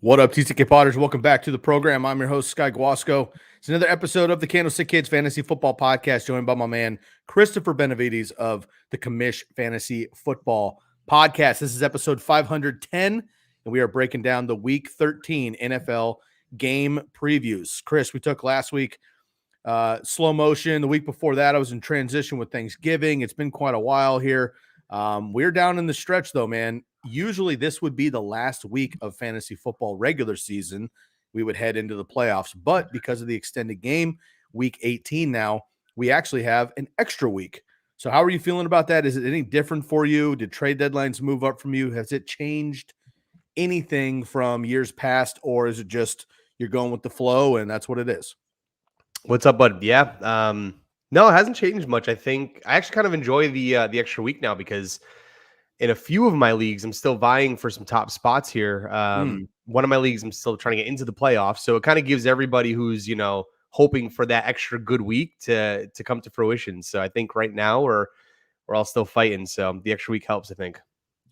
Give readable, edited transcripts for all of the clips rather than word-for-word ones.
What up, TCK Potters? Welcome back to the program. I'm your host, Sky Guasco. It's another episode of the Candlestick Kids Fantasy Football Podcast, joined by my man, Christopher Benavides of the Commish Fantasy Football Podcast. This is episode 510, and we are breaking down the Week 13 NFL game previews. Chris, we took last week slow motion. The week before that, I was in transition with Thanksgiving. It's been quite a while here. We're down in the stretch, though, man. Usually this would be the last week of fantasy football regular season. We would head into the playoffs, but because of the extended game, week 18 now, we actually have an extra week. So how are you feeling about that? Is it any different for you? Did trade deadlines move up from you? Has it changed anything from years past, or is it just you're going with the flow and that's what it is? What's up, bud? Yeah. No, it hasn't changed much. I think I actually kind of enjoy the extra week now because in a few of my leagues, I'm still vying for some top spots here. One of my leagues, I'm still trying to get into the playoffs. So it kind of gives everybody who's, hoping for that extra good week to come to fruition. So I think right now we're all still fighting. So the extra week helps, I think.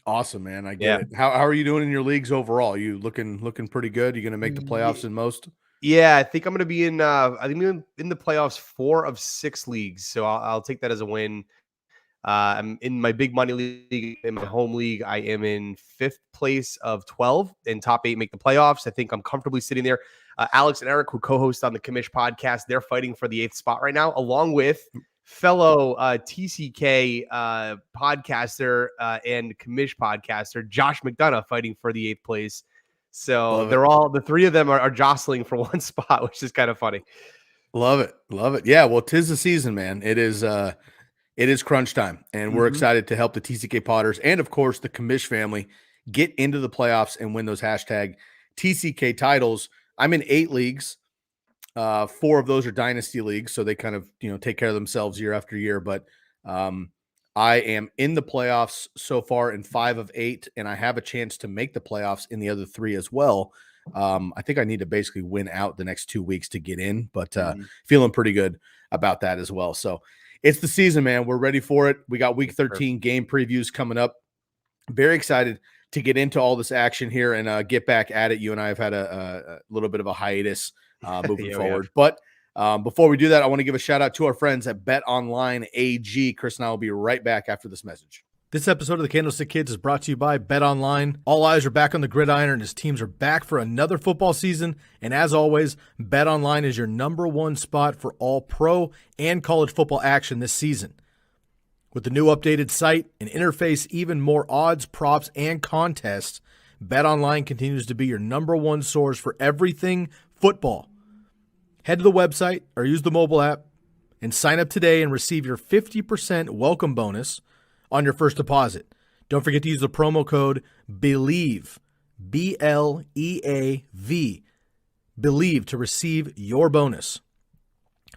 Awesome, man. I get it. How are you doing in your leagues overall? You looking pretty good? You going to make the playoffs in most? Yeah, I think I'm going to be in the playoffs 4 of 6 leagues. So I'll take that as a win. I'm in my big money league. In my home league, I am in 5th place of 12, and top 8 make the playoffs. I think I'm comfortably sitting there. Alex and Eric, who co-host on the Commish podcast, they're fighting for the 8th spot right now, along with fellow TCK podcaster and Commish podcaster Josh McDonough fighting for the 8th place. So the 3 of them are jostling for one spot, which is kind of funny. Love it. Yeah, well, 'tis the season, man. It is crunch time, and we're excited to help the TCK Potters and, of course, the Commish family get into the playoffs and win those hashtag TCK titles. I'm in 8 leagues. 4 of those are dynasty leagues, so they kind of take care of themselves year after year. But I am in the playoffs so far in 5 of 8, and I have a chance to make the playoffs in the other 3 as well. I think I need to basically win out the next 2 weeks to get in, but feeling pretty good about that as well. So it's the season, man. We're ready for it. We got week 13 game previews coming up. Very excited to get into all this action here and get back at it. You and I have had a little bit of a hiatus moving forward. But before we do that, I want to give a shout out to our friends at Bet Online AG. Chris and I will be right back after this message. This episode of the Candlestick Kids is brought to you by Bet Online. All eyes are back on the gridiron, and his teams are back for another football season. And as always, Bet Online is your #1 spot for all pro and college football action this season. With the new updated site and interface, even more odds, props, and contests, Bet Online continues to be your #1 source for everything football. Head to the website or use the mobile app and sign up today and receive your 50% welcome bonus on your first deposit. Don't forget to use the promo code BELIEVE, BLEAV, BELIEVE to receive your bonus.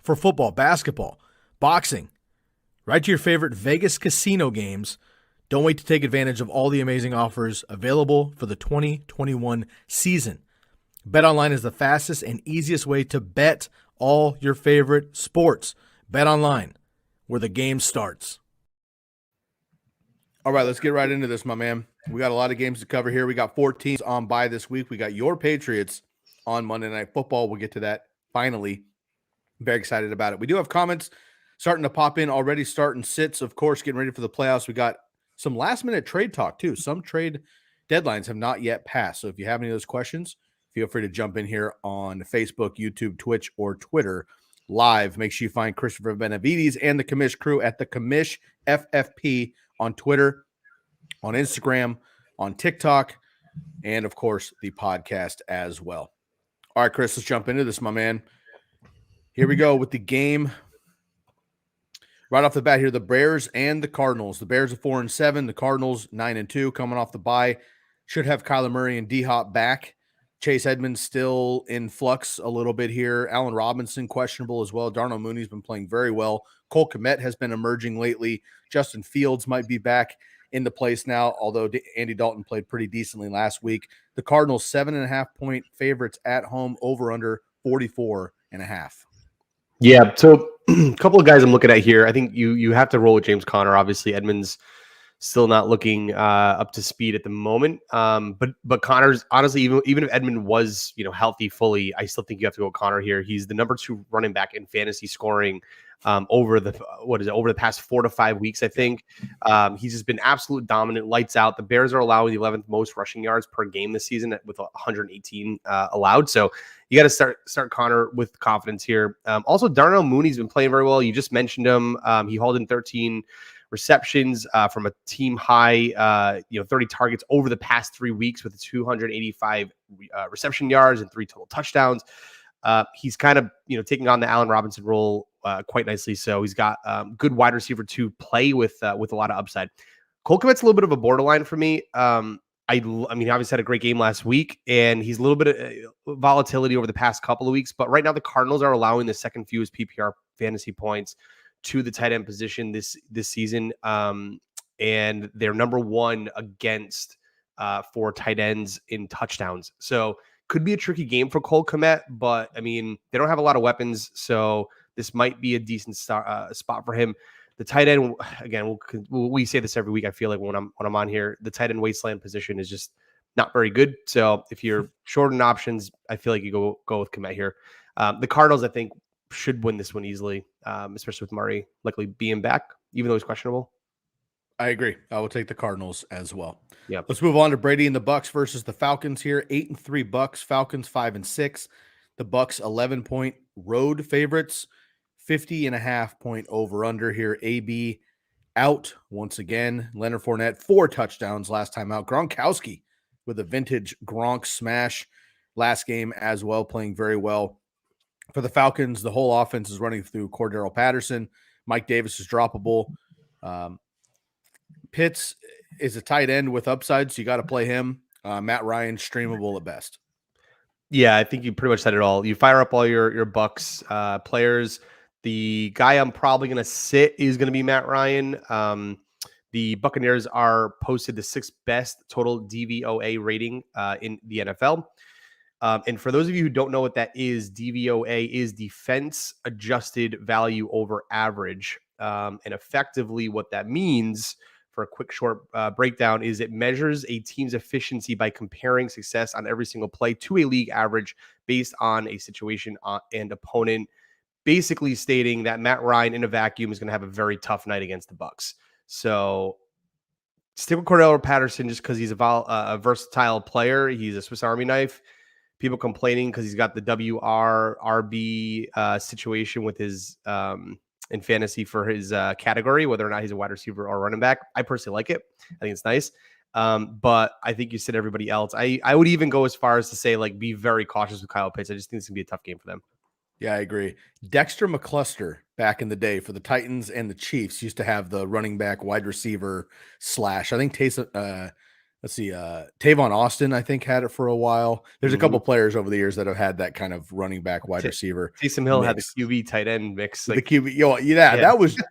For football, basketball, boxing, right to your favorite Vegas casino games. Don't wait to take advantage of all the amazing offers available for the 2021 season. BetOnline is the fastest and easiest way to bet all your favorite sports. BetOnline, where the game starts. All right, let's get right into this, my man. We got a lot of games to cover here. We got 4 teams on bye this week. We got your Patriots on Monday Night Football. We'll get to that finally. Very excited about it. We do have comments starting to pop in already, starting sits, of course, getting ready for the playoffs. We got some last-minute trade talk, too. Some trade deadlines have not yet passed. So if you have any of those questions, feel free to jump in here on Facebook, YouTube, Twitch, or Twitter live. Make sure you find Christopher Benavides and the Commish crew at the Commish FFP on Twitter, on Instagram, on TikTok, and, of course, the podcast as well. All right, Chris, let's jump into this, my man. Here we go with the game. Right off the bat here, the Bears and the Cardinals. The Bears are 4-7. The Cardinals 9-2, coming off the bye. Should have Kyler Murray and D-Hop back. Chase Edmonds still in flux a little bit here. Allen Robinson questionable as well. Darnold Mooney's been playing very well. Cole Kmet has been emerging lately. Justin Fields might be back in the place now, although Andy Dalton played pretty decently last week. The Cardinals 7.5-point favorites at home, over under 44.5. Yeah, so a couple of guys I'm looking at here. I think you have to roll with James Conner. Obviously, Edmonds still not looking up to speed at the moment. But Connor's honestly, even if Edmund was healthy fully, I still think you have to go with Connor here. He's the number 2 running back in fantasy scoring over the past 4 to 5 weeks. I think he's just been absolute dominant, lights out. The Bears are allowing the 11th most rushing yards per game this season with 118 allowed. So you got to start Connor with confidence here. Also, Darnold Mooney's been playing very well. You just mentioned him. He hauled in 13 receptions from a team high, 30 targets over the past 3 weeks with 285 reception yards and 3 total touchdowns. He's kind of, taking on the Allen Robinson role quite nicely. So he's got good wide receiver to play with a lot of upside. Cole Kmet's a little bit of a borderline for me. I mean, obviously had a great game last week, and he's a little bit of volatility over the past couple of weeks. But right now, the Cardinals are allowing the second fewest PPR fantasy points to the tight end position this season, and they're number 1 against for tight ends in touchdowns. So could be a tricky game for Cole Kmet, but I mean, they don't have a lot of weapons, so this might be a decent spot for him. The tight end, again, we say this every week. I feel like when I'm on here, the tight end wasteland position is just not very good. So if you're short on options, I feel like you go with Kmet here. The Cardinals, I think, should win this one easily, especially with Murray likely being back, even though he's questionable. I agree. I will take the Cardinals as well. Yeah. Let's move on to Brady and the Bucks versus the Falcons here. 8-3 Bucks, Falcons 5-6. The Bucks 11-point road favorites, 50.5-point over under here. AB out once again. Leonard Fournette 4 touchdowns last time out. Gronkowski with a vintage Gronk smash last game as well, playing very well. For the Falcons, the whole offense is running through Cordero Patterson. Mike Davis is droppable. Pitts is a tight end with upside, so you got to play him. Matt Ryan, streamable at best. Yeah, I think you pretty much said it all. You fire up all your Bucks players. The guy I'm probably going to sit is going to be Matt Ryan. The Buccaneers are posted the 6th best total DVOA rating in the NFL. And for those of you who don't know what that is, DVOA is defense adjusted value over average. And effectively what that means, for a quick short breakdown, is it measures a team's efficiency by comparing success on every single play to a league average based on a situation and opponent, basically stating that Matt Ryan in a vacuum is going to have a very tough night against the Bucks. So stick with Cordero Patterson just because he's a versatile player. He's a Swiss Army knife. People complaining because he's got the WRB situation with his in fantasy for his category, whether or not he's a wide receiver or running back. I personally like it. I think it's nice. But I think you said everybody else. I would even go as far as to say, like, be very cautious with Kyle Pitts. I just think it's going to be a tough game for them. Yeah, I agree. Dexter McCluster back in the day for the Titans and the Chiefs used to have the running back wide receiver slash. I think Tavon Austin, I think, had it for a while. There's a couple players over the years that have had that kind of running back wide receiver. Taysom Hill had the QB tight end mix. Like, the QB,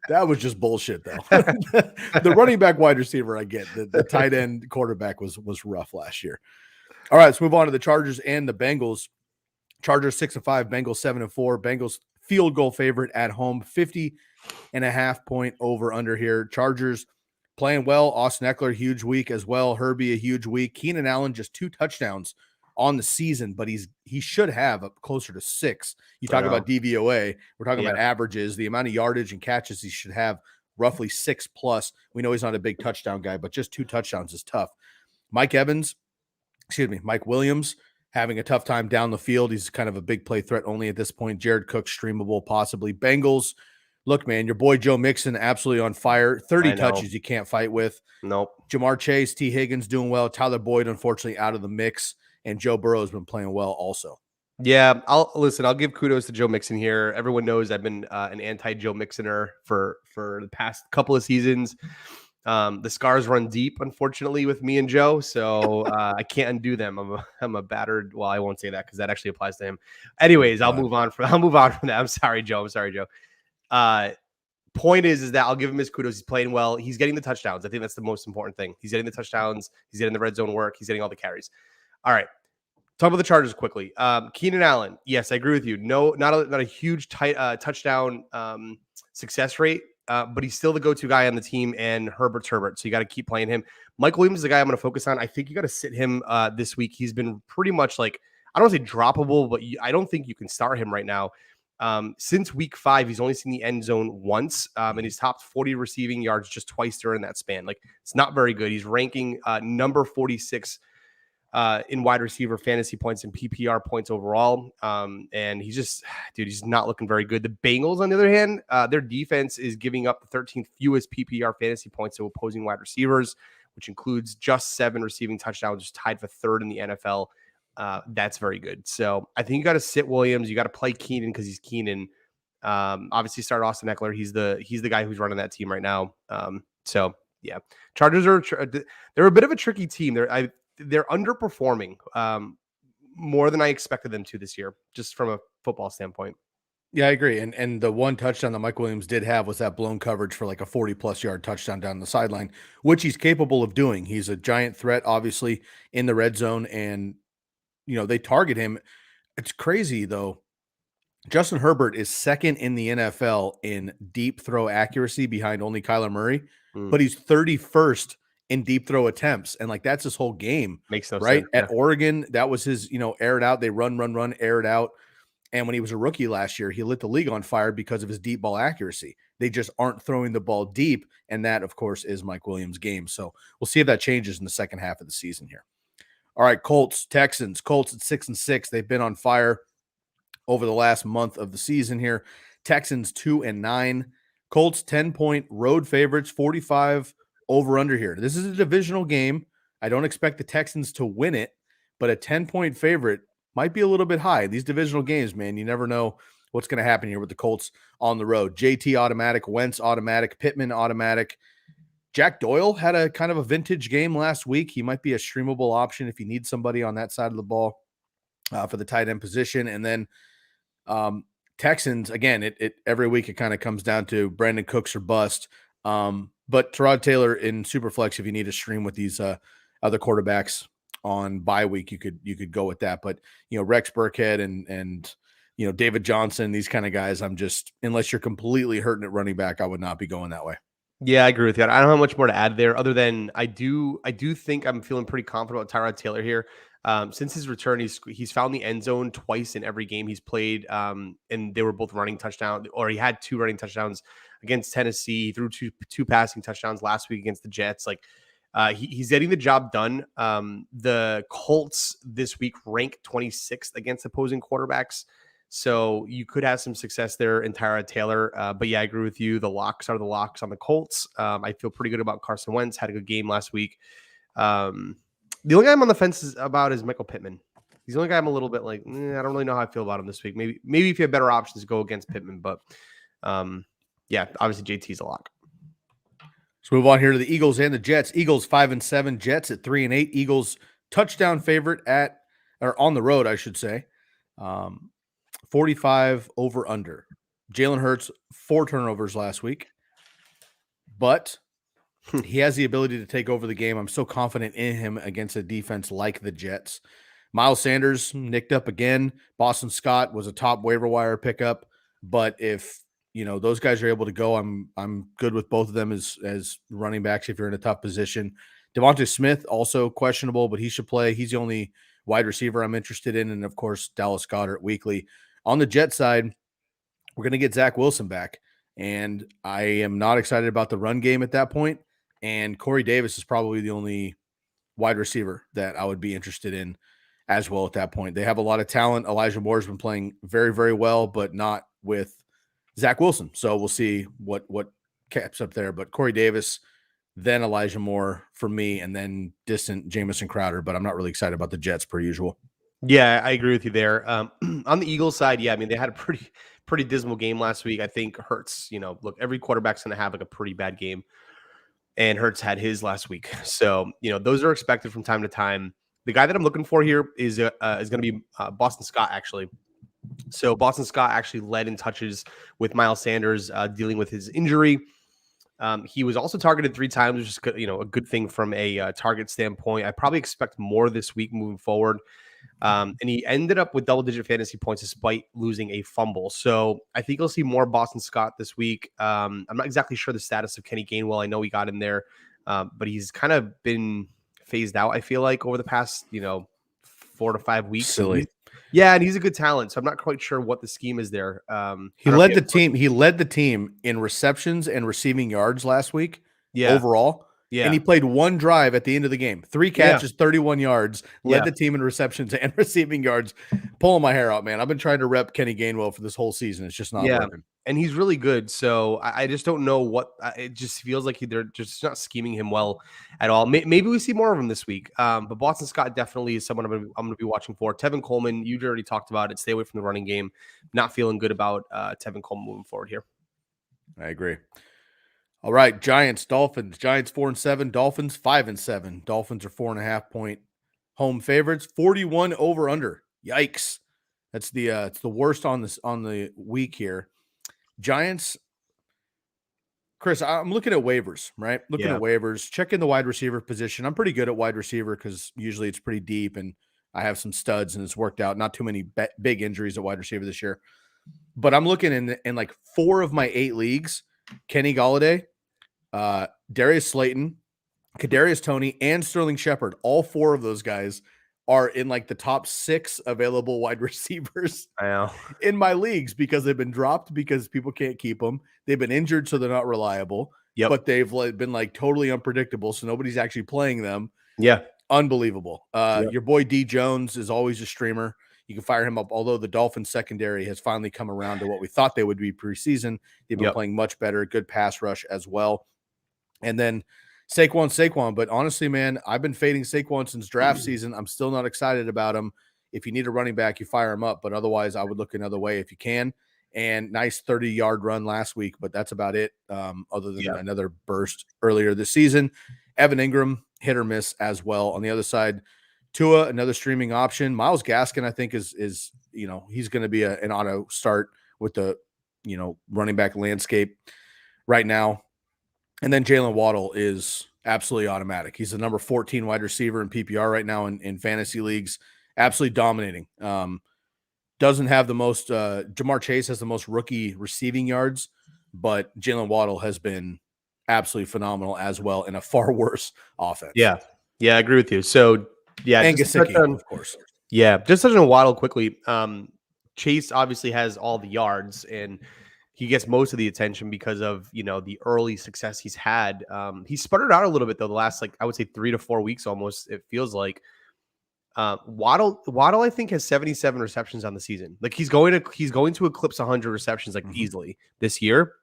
that was just bullshit though. The running back wide receiver, I get. The tight end quarterback was rough last year. All right, let's move on to the Chargers and the Bengals. Chargers 6-5, Bengals 7-4. Bengals field goal favorite at home, 50.5-point over under here. Chargers playing well. Austin Eckler, huge week as well. Herbie, a huge week. Keenan Allen, just 2 touchdowns on the season, but he should have up closer to 6. You talk about DVOA. We're talking about averages. The amount of yardage and catches he should have, roughly 6+. We know he's not a big touchdown guy, but just 2 touchdowns is tough. Mike Williams, having a tough time down the field. He's kind of a big play threat only at this point. Jared Cook, streamable possibly. Bengals, look, man, your boy Joe Mixon, absolutely on fire. 30 touches you can't fight with. Nope. Jamar Chase, T. Higgins doing well. Tyler Boyd, unfortunately, out of the mix. And Joe Burrow has been playing well also. Yeah, I'll give kudos to Joe Mixon here. Everyone knows I've been an anti-Joe Mixoner for the past couple of seasons. The scars run deep, unfortunately, with me and Joe, so I can't undo them. I'm a battered. Well, I won't say that because that actually applies to him. Anyways, I'll move on from that. I'm sorry, Joe. Point is that I'll give him his kudos. He's playing well. He's getting the touchdowns. I think that's the most important thing. He's getting the touchdowns. He's getting the red zone work. He's getting all the carries. All right. Talk about the Chargers quickly. Keenan Allen. Yes, I agree with you. No, not a huge touchdown success rate. but he's still the go-to guy on the team, and Herbert's Herbert. So you got to keep playing him. Mike Williams is the guy I'm going to focus on. I think you got to sit him this week. He's been pretty much like, I don't want to say droppable, but I don't think you can start him right now. Since week 5, he's only seen the end zone once, and he's topped 40 receiving yards just twice during that span. Like, it's not very good. He's ranking number 46 in wide receiver fantasy points and PPR points overall. And he's just, dude, he's not looking very good. The Bengals, on the other hand, their defense is giving up the 13th fewest PPR fantasy points to opposing wide receivers, which includes just 7 receiving touchdowns, just tied for 3rd in the NFL. That's very good. So I think you got to sit Williams. You got to play Keenan because he's Keenan. Obviously start Austin Eckler. He's the guy who's running that team right now. So yeah, Chargers they're a bit of a tricky team. They're underperforming more than I expected them to this year, just from a football standpoint. Yeah, I agree. And the one touchdown that Mike Williams did have was that blown coverage for like a 40+ yard touchdown down the sideline, which he's capable of doing. He's a giant threat, obviously, in the red zone, and they target him. It's crazy though. Justin Herbert is 2nd in the NFL in deep throw accuracy behind only Kyler Murray, but he's 31st in deep throw attempts. And like, that's his whole game. Makes no right? sense. Yeah. At Oregon, that was his, air it out. They run, air it out. And when he was a rookie last year, he lit the league on fire because of his deep ball accuracy. They just aren't throwing the ball deep. And that, of course, is Mike Williams' game. So we'll see if that changes in the second half of the season here. All right, Colts, Texans. Colts at 6-6. They've been on fire over the last month of the season here. Texans 2-9. Colts 10-point road favorites, 45 over under here. This is a divisional game. I don't expect the Texans to win it, but a 10-point favorite might be a little bit high. These divisional games, man, you never know what's going to happen here with the Colts on the road. JT automatic, Wentz automatic, Pittman automatic. Jack Doyle had a kind of a vintage game last week. He might be a streamable option if you need somebody on that side of the ball for the tight end position. And then Texans, again, it every week it kind of comes down to Brandon Cooks or bust. But Tyrod Taylor in Superflex, if you need to stream with these other quarterbacks on bye week, you could go with that. But Rex Burkhead and David Johnson, these kind of guys, unless you're completely hurting at running back, I would not be going that way. Yeah, I agree with you. I don't have much more to add there, other than I do think I'm feeling pretty confident about Tyrod Taylor here. Since his return, he's found the end zone twice in every game he's played, and they were both running touchdowns, or he had 2 running touchdowns against Tennessee. He threw two passing touchdowns last week against the Jets. Like, he's getting the job done. The Colts this week rank 26th against opposing quarterbacks. So you could have some success there in Tyrod Taylor. But yeah, I agree with you. The locks are the locks on the Colts. I feel pretty good about Carson Wentz. Had a good game last week. The only guy I'm on the fence about is Michael Pittman. He's the only guy I'm a little bit like, I don't really know how I feel about him this week. Maybe if you have better options, go against Pittman. But yeah, obviously JT's a lock. So move on here to the Eagles and the Jets. Eagles 5-7, Jets at 3-8. Eagles touchdown favorite on the road, I should say. 45 over under. Jalen Hurts 4 turnovers last week, but he has the ability to take over the game. I'm so confident in him against a defense like the Jets. Miles Sanders nicked up again. Boston Scott was a top waiver wire pickup, but if those guys are able to go, I'm good with both of them as running backs if you're in a tough position. Devontae Smith also questionable, but he should play. He's the only wide receiver I'm interested in, and of course Dallas Goedert weekly. On the Jet side, we're going to get Zach Wilson back, and I am not excited about the run game at that point. And Corey Davis is probably the only wide receiver that I would be interested in as well at that point. They have a lot of talent. Elijah Moore has been playing very, very well, but not with Zach Wilson. So we'll see what caps up there. But Corey Davis, then Elijah Moore for me, and then distant Jamison Crowder. But I'm not really excited about the Jets per usual. Yeah, I agree with you there. On the Eagles side, yeah, I mean, they had a pretty dismal game last week. I think Hurts, look, every quarterback's going to have like a pretty bad game, and Hurts had his last week. So, those are expected from time to time. The guy that I'm looking for here is going to be Boston Scott, actually. So Boston Scott actually led in touches with Miles Sanders dealing with his injury. He was also targeted 3 times, which is a good thing from a target standpoint. I probably expect more this week moving forward. And he ended up with double-digit fantasy points despite losing a fumble. So I think you'll see more Boston Scott this week. I'm not exactly sure the status of Kenny Gainwell. I know he got in there, but he's kind of been phased out, I feel like, over the past, 4 to 5 weeks. Silly. Yeah, and he's a good talent, so I'm not quite sure what the scheme is there. He led the team. He led the team in receptions and receiving yards last week. Yeah. Overall. Yeah. And he played one drive at the end of the game. 3 catches, 31 yards, led the team in receptions and receiving yards. Pulling my hair out, man. I've been trying to rep Kenny Gainwell for this whole season. It's just not working. And he's really good. So I just don't know what it just feels like they're just not scheming him well at all. Maybe we see more of him this week. But Boston Scott definitely is someone I'm going to be watching for. Tevin Coleman, you already talked about it. Stay away from the running game. Not feeling good about Tevin Coleman moving forward here. I agree. All right, Giants, Dolphins. Giants 4-7, Dolphins 5-7. Dolphins are 4.5-point home favorites. 41 over under. Yikes! That's it's the worst on the week here. Giants. Chris, I'm looking at waivers, right? Looking at waivers, checking the wide receiver position. I'm pretty good at wide receiver because usually it's pretty deep and I have some studs and it's worked out. Not too many big injuries at wide receiver this year. But I'm looking in like 4 of my 8 leagues: Kenny Golladay, Darius Slayton, Kadarius Toney, and Sterling Shepard. All 4 of those guys are in like the top 6 available wide receivers in my leagues because they've been dropped because people can't keep them. They've been injured, so they're not reliable. But they've been like totally unpredictable, so nobody's actually playing them. Unbelievable. Your boy D Jones is always a streamer. You can fire him up, although the Dolphins secondary has finally come around to what we thought they would be preseason. They've been playing much better, good pass rush as well. And then Saquon. But honestly, man, I've been fading Saquon since draft season. I'm still not excited about him. If you need a running back, you fire him up. But otherwise, I would look another way if you can. And nice 30-yard run last week, but that's about it, other than another burst earlier this season. Evan Ingram, hit or miss as well. On the other side, Tua, another streaming option. Myles Gaskin, I think, is he's going to be an auto start with the, running back landscape right now. And then Jalen Waddle is absolutely automatic. He's the number 14 wide receiver in PPR right now in fantasy leagues. Absolutely dominating. Doesn't have the most Jamar Chase has the most rookie receiving yards, but Jalen Waddle has been absolutely phenomenal as well in a far worse offense. Yeah, I agree with you. So, and Gesicki, of course. Yeah, just touching on Waddle quickly. Chase obviously has all the yards and he gets most of the attention because of, the early success he's had. He sputtered out a little bit though the last, I would say 3 to 4 weeks almost, it feels like. Waddle, I think, has 77 receptions on the season. Like he's going to eclipse 100 receptions easily this year.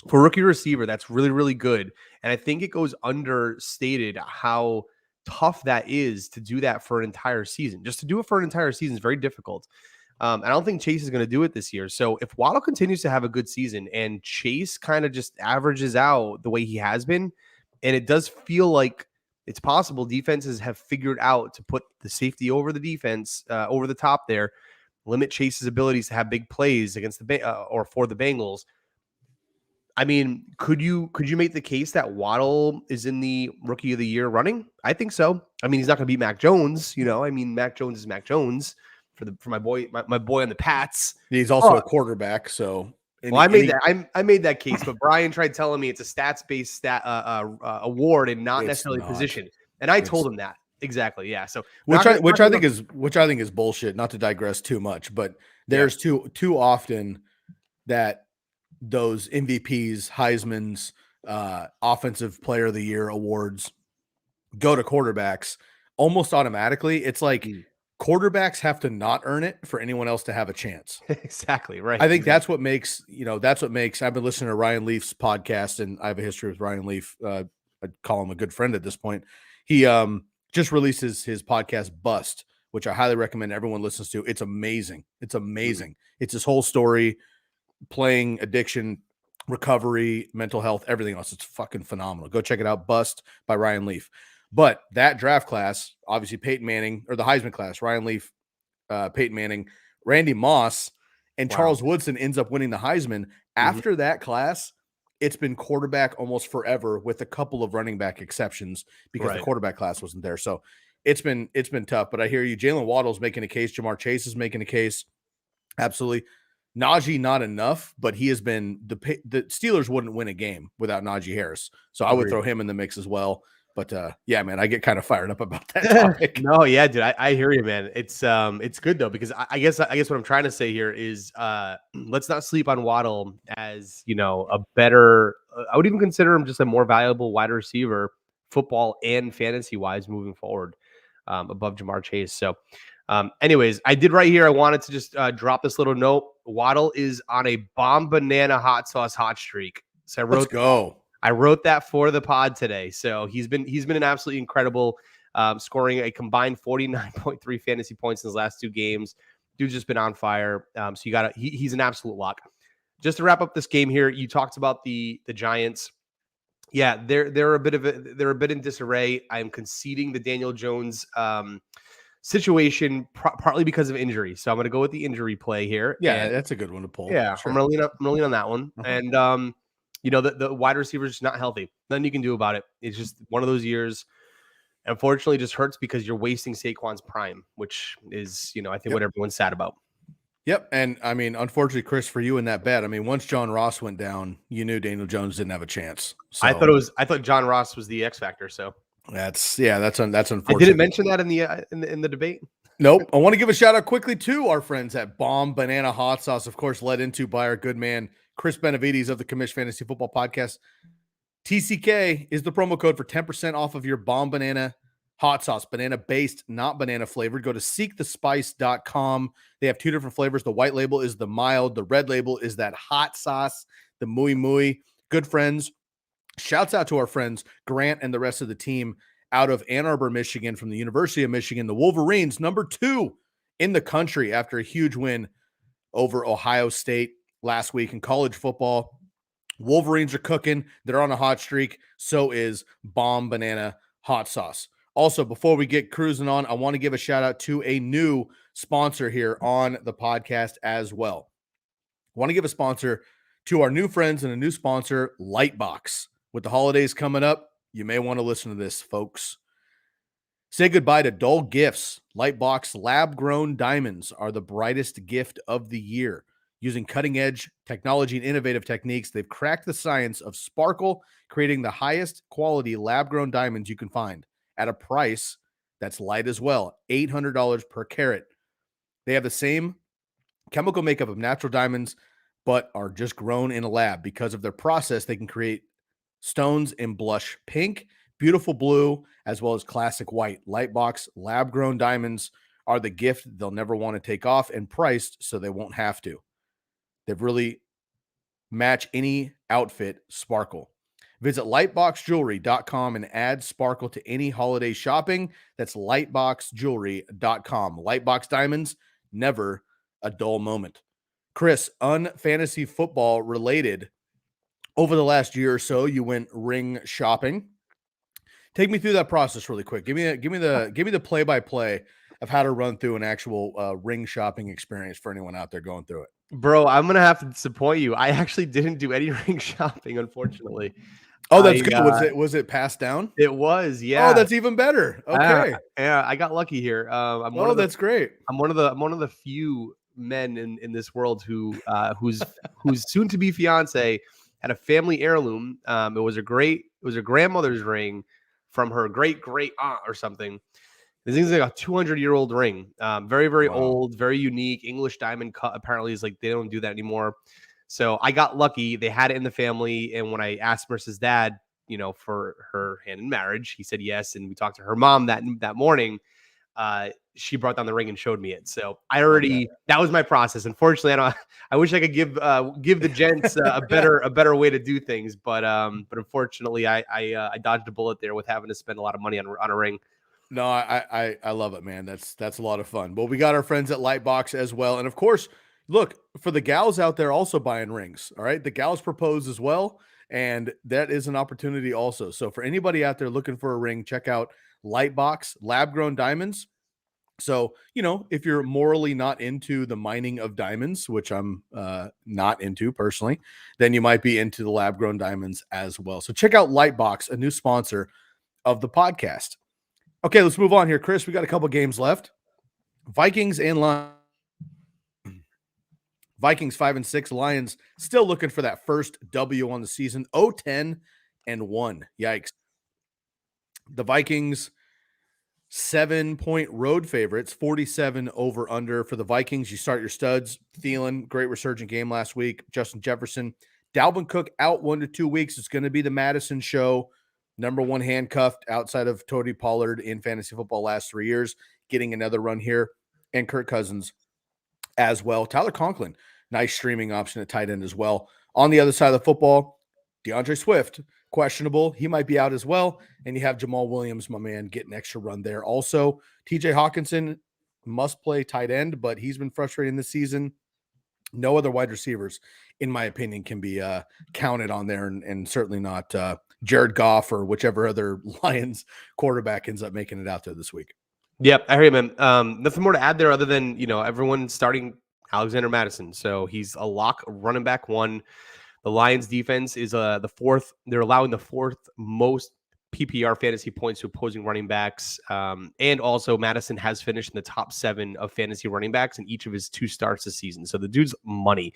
For rookie receiver, that's really, really good. And I think it goes understated how tough that is to do that for an entire season. Just to do it for an entire season is very difficult. I don't think Chase is going to do it this year. So if Waddle continues to have a good season and Chase kind of just averages out the way he has been, and it does feel like it's possible defenses have figured out to put the safety over the defense, over the top there, limit Chase's abilities to have big plays against or for the Bengals. I mean, could you make the case that Waddle is in the rookie of the year running? I think so. I mean, he's not going to beat Mac Jones. I mean, Mac Jones is Mac Jones for my boy on the Pats. He's also a quarterback. So, I made that case, but Brian tried telling me it's a stats-based award and not necessarily position. And I told him that exactly. Yeah. So which I think is bullshit. Not to digress too much, but there's too often that those MVPs, Heisman's, offensive player of the year awards go to quarterbacks almost automatically. It's like quarterbacks have to not earn it for anyone else to have a chance. Exactly. Right. I think that's what makes, I've been listening to Ryan Leaf's podcast and I have a history with Ryan Leaf. I'd call him a good friend at this point. He just released his podcast Bust, which I highly recommend everyone listens to. It's amazing. It's his whole story, playing, addiction, recovery, mental health, everything else. It's fucking phenomenal. Go check it out. Bust by Ryan Leaf. But that draft class, obviously Peyton Manning, or the Heisman class, Ryan Leaf, Peyton Manning, Randy Moss, and Charles Woodson ends up winning the Heisman. After that class, it's been quarterback almost forever with a couple of running back exceptions because the quarterback class wasn't there. So it's been tough, but I hear you. Jalen Waddle's making a case. Jamar Chase is making a case. Absolutely. Najee, not enough, but he has been the Steelers wouldn't win a game without Najee Harris. So I would throw him in the mix as well. But yeah, man, I get kind of fired up about that topic. No, yeah, dude, I hear you, man. It's good though, because I guess what I'm trying to say here is let's not sleep on Waddle as, you know, a better, I would even consider him just a more valuable wide receiver, football and fantasy wise moving forward, above Jamar Chase. So anyways, I did right here. I wanted to just drop this little note. Waddle is on a bomb banana hot sauce hot streak. So I wrote that for the pod today. So he's been an absolutely incredible, scoring a combined 49.3 fantasy points in his last 2 games. Dude's just been on fire. So you got he's an absolute lock. Just to wrap up this game here, you talked about the Giants. Yeah, they're a bit in disarray. I am conceding the Daniel Jones situation partly because of injury. So I'm going to go with the injury play here. Yeah, that's a good one to pull. Yeah, sure. I'm going to lean on that one. And you know, the wide receiver is not healthy. Nothing you can do about it. It's just one of those years. Unfortunately, just hurts because you're wasting Saquon's prime, which is, you know, I think what everyone's sad about. Yep. And I mean, unfortunately, Chris, for you in that bet, I mean, once John Ross went down, you knew Daniel Jones didn't have a chance. So I thought John Ross was the X factor. So that's unfortunate. I didn't mention that in the debate. Nope. I want to give a shout out quickly to our friends at Bomb Banana Hot Sauce, of course, led into by our good man, Chris Benavides of the Commish Fantasy Football Podcast. TCK is the promo code for 10% off of your Bomb Banana Hot Sauce, banana based, not banana flavored. Go to seekthespice.com. They have 2 different flavors. The white label is the mild. The red label is that hot sauce, the muy muy. Good friends. Shouts out to our friends, Grant and the rest of the team out of Ann Arbor, Michigan, from the University of Michigan. The Wolverines, number 2 in the country after a huge win over Ohio State last week in college football. Wolverines are cooking. They're on a hot streak. So is Bomb Banana Hot Sauce. Also, before we get cruising on, I want to give a shout out to a new sponsor here on the podcast as well. I want to give a sponsor to our new friends and a new sponsor, Lightbox. With the holidays coming up, you may want to listen to this, folks. Say goodbye to dull gifts. Lightbox lab-grown diamonds are the brightest gift of the year. Using cutting-edge technology and innovative techniques, they've cracked the science of sparkle, creating the highest quality lab-grown diamonds you can find at a price that's light as well, $800 per carat. They have the same chemical makeup of natural diamonds, but are just grown in a lab. Because of their process, they can create stones in blush pink, beautiful blue, as well as classic white. Lightbox lab-grown diamonds are the gift they'll never want to take off, and priced so they won't have to. They've really match any outfit sparkle. Visit lightboxjewelry.com and add sparkle to any holiday shopping. That's lightboxjewelry.com. Lightbox diamonds, never a dull moment. Chris, unfantasy football related, over the last year or so, you went ring shopping. Take me through that process really quick. Give me the play-by-play of how to run through an actual ring shopping experience for anyone out there going through it. Bro, I'm going to have to disappoint you. I actually didn't do any ring shopping, unfortunately. Oh, that's good. Was it passed down? It was, yeah. Oh, that's even better. Okay. Yeah, I got lucky here. That's great. I'm one of the few men in this world whose soon to be fiance had a family heirloom. It was a grandmother's ring from her great aunt or something. This thing's like a 200-year-old ring. Very, very old, very unique. English diamond cut apparently is like they don't do that anymore. So I got lucky. They had it in the family. And when I asked Marissa's dad, you know, for her hand in marriage, he said yes. And we talked to her mom that morning. She brought down the ring and showed me it. So that was my process. Unfortunately, I wish I could give the gents a better way to do things. But unfortunately, I dodged a bullet there with having to spend a lot of money on a ring. No, I love it, man. That's a lot of fun. But we got our friends at Lightbox as well. And of course, look, for the gals out there also buying rings, all right? The gals propose as well, and that is an opportunity also. So for anybody out there looking for a ring, check out Lightbox, lab-grown diamonds. So, you know, if you're morally not into the mining of diamonds, which I'm not into personally, then you might be into the lab-grown diamonds as well. So check out Lightbox, a new sponsor of the podcast. Okay, let's move on here, Chris. We got a couple games left. Vikings and Lions. Vikings 5-6. Lions still looking for that first W on the season. 0-10-1. Yikes. The Vikings 7-point road favorites, 47 over under for the Vikings. You start your studs. Thielen, great resurgent game last week. Justin Jefferson. Dalvin Cook out 1 to 2 weeks. It's going to be the Madison show. Number one handcuffed outside of Tony Pollard in fantasy football last 3 years. Getting another run here. And Kirk Cousins as well. Tyler Conklin, nice streaming option at tight end as well. On the other side of the football, DeAndre Swift, questionable. He might be out as well. And you have Jamal Williams, my man, getting extra run there. Also, TJ Hawkinson must play tight end, but he's been frustrating this season. No other wide receivers, in my opinion, can be counted on there, and certainly not Jared Goff or whichever other Lions quarterback ends up making it out there this week. Yep, I hear you, man. Nothing more to add there other than, everyone starting Alexander Madison. So he's a lock running back one. The Lions defense is the fourth. They're allowing the fourth most PPR fantasy points to opposing running backs. And also Madison has finished in the top 7 of fantasy running backs in each of his 2 starts this season. So the dude's money.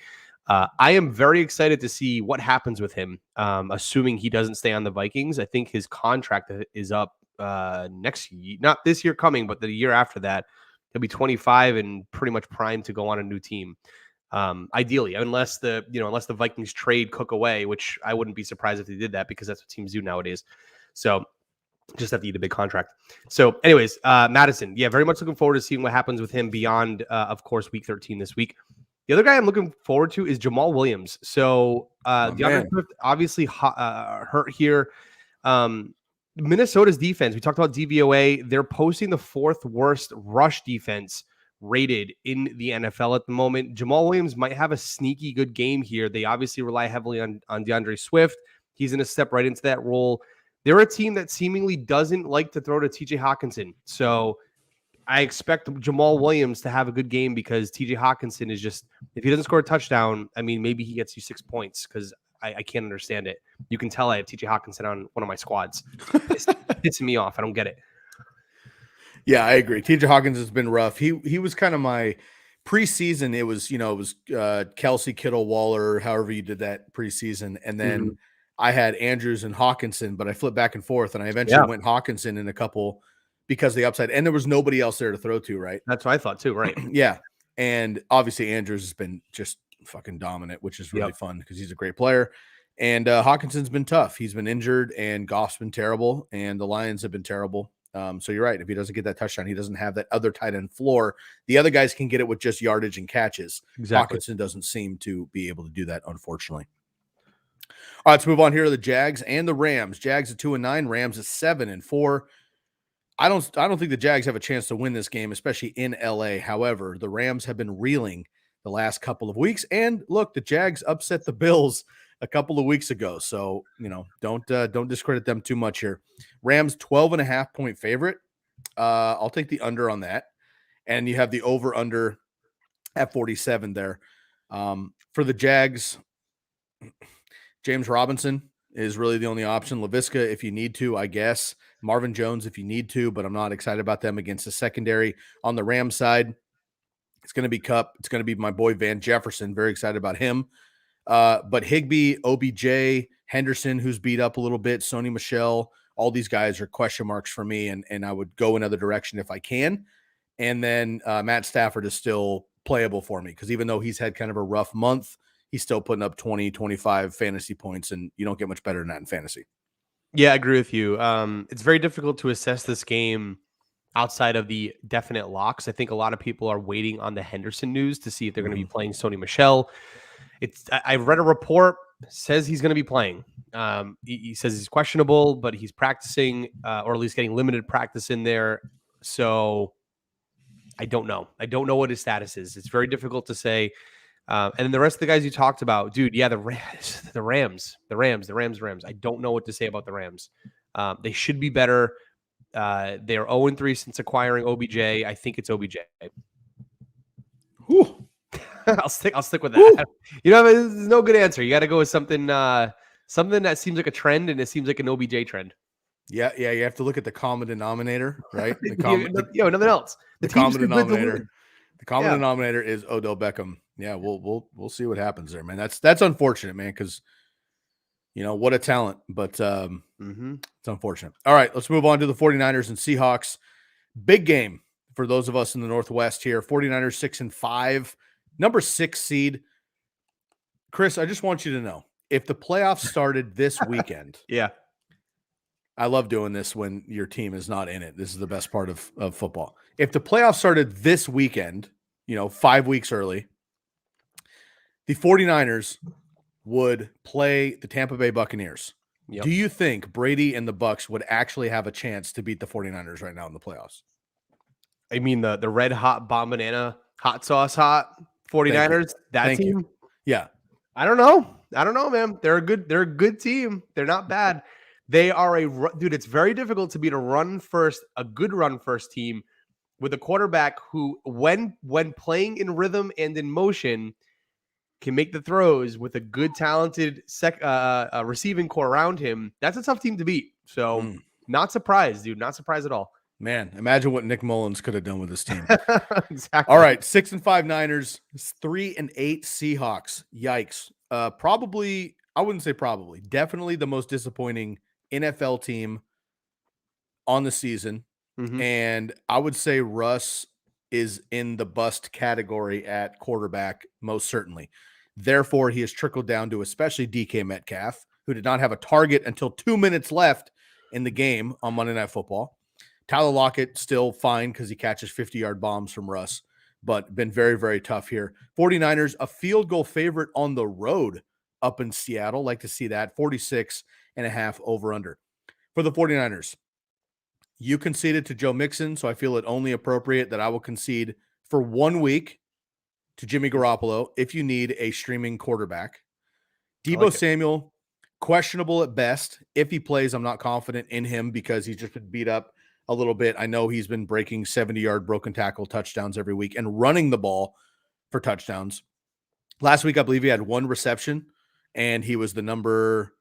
I am very excited to see what happens with him, assuming he doesn't stay on the Vikings. I think his contract is up next year, not this year coming, but the year after that. He'll be 25 and pretty much primed to go on a new team. Ideally, unless the Vikings trade Cook away, which I wouldn't be surprised if they did that because that's what teams do nowadays. So just have to eat a big contract. So anyways, Madison, yeah, very much looking forward to seeing what happens with him beyond, of course, week 13 this week. The other guy I'm looking forward to is Jamal Williams. So DeAndre Swift obviously hurt here. Minnesota's defense, we talked about DVOA. They're posting the 4th worst rush defense rated in the NFL at the moment. Jamal Williams might have a sneaky good game here. They obviously rely heavily on DeAndre Swift. He's going to step right into that role. They're a team that seemingly doesn't like to throw to TJ Hawkinson. So I expect Jamal Williams to have a good game because TJ Hawkinson is just, if he doesn't score a touchdown, I mean, maybe he gets you 6 points because I can't understand it. You can tell I have TJ Hawkinson on one of my squads. It's pissing me off. I don't get it. Yeah, I agree. TJ Hawkins has been rough. He was kind of my preseason. It was Kelsey, Kittle, Waller, however you did that preseason. And then I had Andrews and Hawkinson, but I flipped back and forth, and I eventually went Hawkinson in a couple because of the upside. And there was nobody else there to throw to, right? That's what I thought too, right? Yeah. And obviously Andrews has been just fucking dominant, which is really fun because he's a great player. And Hawkinson's been tough. He's been injured, and Goff's been terrible, and the Lions have been terrible. So you're right. If he doesn't get that touchdown, he doesn't have that other tight end floor. The other guys can get it with just yardage and catches. Exactly. Hawkinson doesn't seem to be able to do that, unfortunately. All right, let's move on here to the Jags and the Rams. Jags at 2-9, Rams at 7-4. I don't think the Jags have a chance to win this game, especially in LA. However, the Rams have been reeling the last couple of weeks. And look, the Jags upset the Bills a couple of weeks ago. So, don't discredit them too much here. Rams 12.5 point favorite. I'll take the under on that. And you have the over under at 47 there. For the Jags, James Robinson is really the only option. LaVisca, if you need to, I guess. Marvin Jones, if you need to, but I'm not excited about them against the secondary. On the Rams side, it's going to be Kupp. It's going to be my boy Van Jefferson. Very excited about him. But Higbee, OBJ, Henderson, who's beat up a little bit, Sony Michel, all these guys are question marks for me, and I would go another direction if I can. And then Matt Stafford is still playable for me because even though he's had kind of a rough month, he's still putting up 20, 25 fantasy points, and you don't get much better than that in fantasy. Yeah, I agree with you. It's very difficult to assess this game outside of the definite locks. I think a lot of people are waiting on the Henderson news to see if they're going to be playing Sony Michel. I read a report, says he's going to be playing. He says he's questionable, but he's practicing, or at least getting limited practice in there. So I don't know. I don't know what his status is. It's very difficult to say. And then the rest of the guys you talked about, dude, yeah, the Rams. I don't know what to say about the Rams. They should be better. They're 0-3 since acquiring OBJ. I think it's OBJ. Whew. I'll stick with that. There's no good answer. You got to go with something that seems like a trend, and it seems like an OBJ trend. Yeah. You have to look at the common denominator, right? Nothing else. The common denominator. The common Yeah. denominator is Odell Beckham. Yeah, we'll see what happens there, man. That's unfortunate, man, because what a talent, but it's unfortunate. All right, let's move on to the 49ers and Seahawks. Big game for those of us in the Northwest here. 49ers 6-5, number 6 seed. Chris, I just want you to know, if the playoffs started this weekend, yeah. I love doing this when your team is not in it. This is the best part of football. If the playoffs started this weekend, 5 weeks early, the 49ers would play the Tampa Bay Buccaneers. Yep. Do you think Brady and the Bucs would actually have a chance to beat the 49ers right now in the playoffs? I mean, the red hot bomb banana hot sauce hot 49ers, that team? Yeah. I don't know, man. They're a good team. They're not bad. They are dude, it's very difficult to beat a good run first team with a quarterback who, when playing in rhythm and in motion, can make the throws with a good, talented receiving core around him. That's a tough team to beat. So not surprised, dude. Not surprised at all. Man, imagine what Nick Mullins could have done with this team. Exactly. All right, 6-5 Niners, 3-8 Seahawks. Yikes. Probably, I wouldn't say probably, definitely the most disappointing NFL team on the season. Mm-hmm. And I would say Russ is in the bust category at quarterback, most certainly. Therefore, he has trickled down to especially DK Metcalf, who did not have a target until 2 minutes left in the game on Monday Night Football. Tyler Lockett still fine because he catches 50-yard bombs from Russ, but been very, very tough here. 49ers, a field goal favorite on the road up in Seattle. Like to see that. 46.5 over-under. For the 49ers, you conceded to Joe Mixon, so I feel it only appropriate that I will concede for 1 week to Jimmy Garoppolo if you need a streaming quarterback. Deebo Samuel, questionable at best. If he plays, I'm not confident in him because he's just been beat up a little bit. I know he's been breaking 70-yard broken tackle touchdowns every week and running the ball for touchdowns. Last week, I believe he had 1 reception, and he was the number...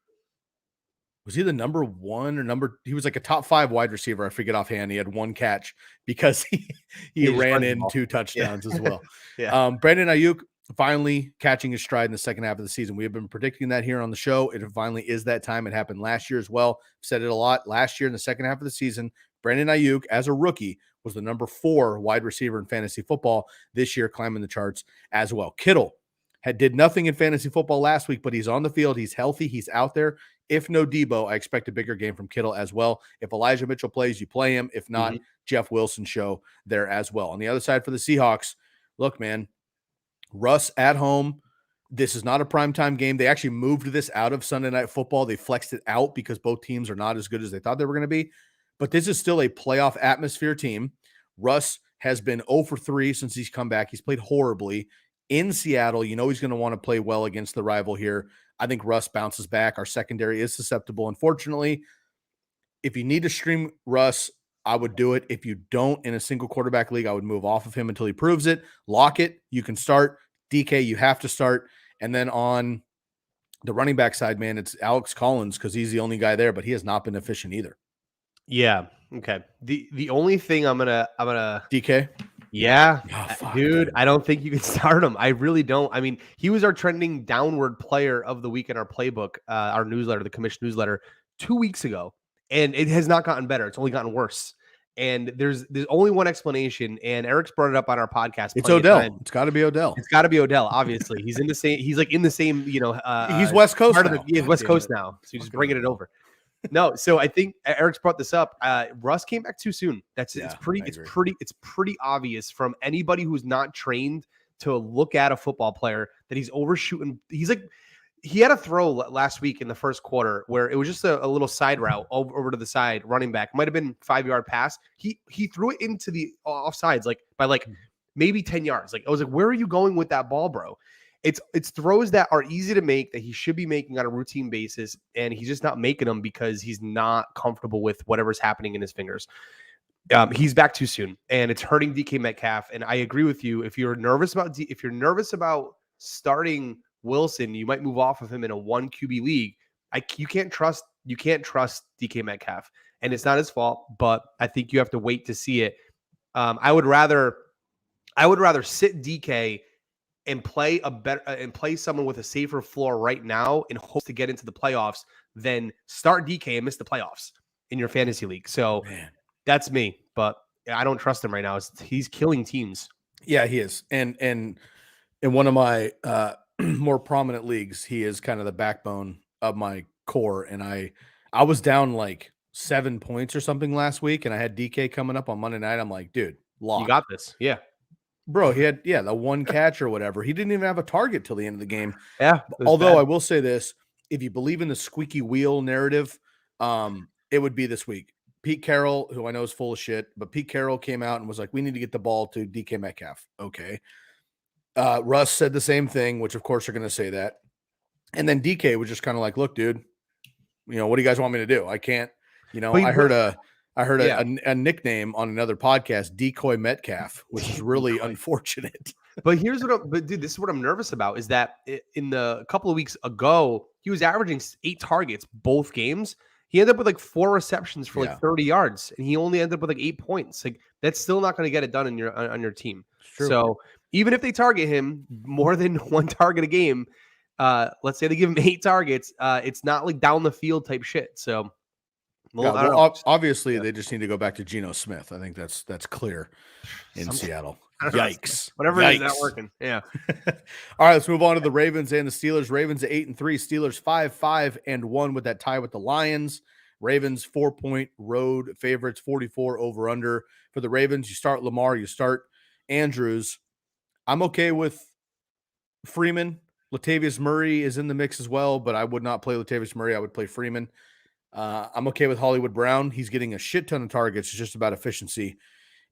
Was he the number 1 or he was like a top 5 wide receiver? I forget offhand. He had 1 catch because he ran in 2 touchdowns as well. Yeah. Brandon Ayuk finally catching his stride in the second half of the season. We have been predicting that here on the show. It finally is that time. It happened last year as well. Said it a lot. Last year in the second half of the season, Brandon Ayuk, as a rookie, was the number 4 wide receiver in fantasy football. This year, climbing the charts as well. Kittle did nothing in fantasy football last week, but he's on the field. He's healthy. He's out there. If no Deebo, I expect a bigger game from Kittle as well. If Elijah Mitchell plays, you play him. If not, Jeff Wilson show there as well. On the other side for the Seahawks, look, man, Russ at home. This is not a primetime game. They actually moved this out of Sunday Night Football. They flexed it out because both teams are not as good as they thought they were going to be. But this is still a playoff atmosphere team. Russ has been 0 for 3 since he's come back. He's played horribly in Seattle. He's going to want to play well against the rival here. I think Russ bounces back. Our secondary is susceptible. Unfortunately, if you need to stream Russ, I would do it. If you don't in a single quarterback league, I would move off of him until he proves it. Lockett, you can start. DK, you have to start. And then on the running back side, man, it's Alex Collins because he's the only guy there, but he has not been efficient either. Yeah. Okay. The only thing I'm gonna DK. Yeah, dude, I don't think you can start him. I really don't. I mean, he was our trending downward player of the week in our playbook, our newsletter, the Commish newsletter, 2 weeks ago, and it has not gotten better. It's only gotten worse. And there's only one explanation, and Eric's brought it up on our podcast. It's Odell. It's got to be Odell. It's got to be Odell. Obviously, he's in the same. He's like in the same. He's West Coast. He's West Coast now. So he's just bringing it over. No, so I think Eric's brought this up. Russ came back too soon. It's pretty obvious from anybody who's not trained to look at a football player that he's overshooting. He had a throw last week in the first quarter where it was just a little side route over to the side, running back. Might have been 5-yard pass. He threw it into the offsides by maybe 10 yards. I was like, where are you going with that ball, bro? It's throws that are easy to make that he should be making on a routine basis, and he's just not making them because he's not comfortable with whatever's happening in his fingers. He's back too soon, and it's hurting DK Metcalf. And I agree with you. If you're nervous about starting Wilson, you might move off of him in a 1 QB league. You can't trust DK Metcalf. and it's not his fault, but I think you have to wait to see it. I would rather sit DK and play someone with a safer floor right now in hopes to get into the playoffs than start DK and miss the playoffs in your fantasy league. So that's me, but I don't trust him right now. He's killing teams. Yeah, he is. And in one of my more prominent leagues, he is kind of the backbone of my core. And I was down like 7 points or something last week, and I had DK coming up on Monday night. I'm like, dude, lock. You got this. Yeah. Bro, he had the one catch or whatever. He didn't even have a target till the end of the game. Yeah. Although I will say this, if you believe in the squeaky wheel narrative, it would be this week. Pete Carroll, who I know is full of shit, but Pete Carroll came out and was like, we need to get the ball to DK Metcalf. Okay. Russ said the same thing, which of course are going to say that. And then DK was just kind of like, look, dude, what do you guys want me to do? I can't, I heard a nickname on another podcast, Decoy Metcalf, which is really unfortunate. But dude, this is what I'm nervous about is that in the couple of weeks ago, he was averaging 8 targets both games. He ended up with like 4 receptions for like 30 yards, and he only ended up with like 8 points. Like that's still not going to get it done on your team. So even if they target him more than 1 target a game, let's say they give him 8 targets, it's not like down the field type shit. So obviously they just need to go back to Geno Smith. I think that's clear in Seattle. Yikes. Whatever it is, not working. Yeah. All right, let's move on to the Ravens and the Steelers. Ravens 8-3, Steelers 5-5-1 with that tie with the Lions. Ravens 4-point road favorites, 44 over under. For the Ravens, you start Lamar, you start Andrews. I'm okay with Freeman. Latavius Murray is in the mix as well, but I would not play Latavius Murray. I would play Freeman. I'm okay with Hollywood Brown. He's getting a shit ton of targets. It's just about efficiency.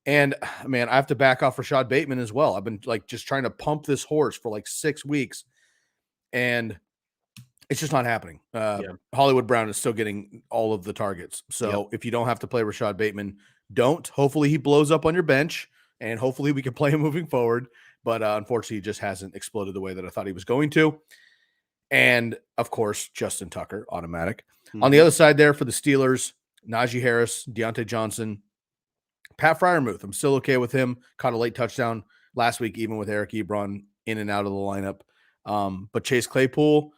And man, I have to back off Rashad Bateman as well. I've been like just trying to pump this horse for like 6 weeks, and it's just not happening. Hollywood Brown is still getting all of the targets. So if you don't have to play Rashad Bateman, don't. Hopefully he blows up on your bench, and hopefully we can play him moving forward. But unfortunately, he just hasn't exploded the way that I thought he was going to. And of course, Justin Tucker, automatic. On the other side there for the Steelers, Najee Harris, Deontay Johnson, Pat Freiermuth. I'm still okay with him. Caught a late touchdown last week, even with Eric Ebron in and out of the lineup. But Chase Claypool,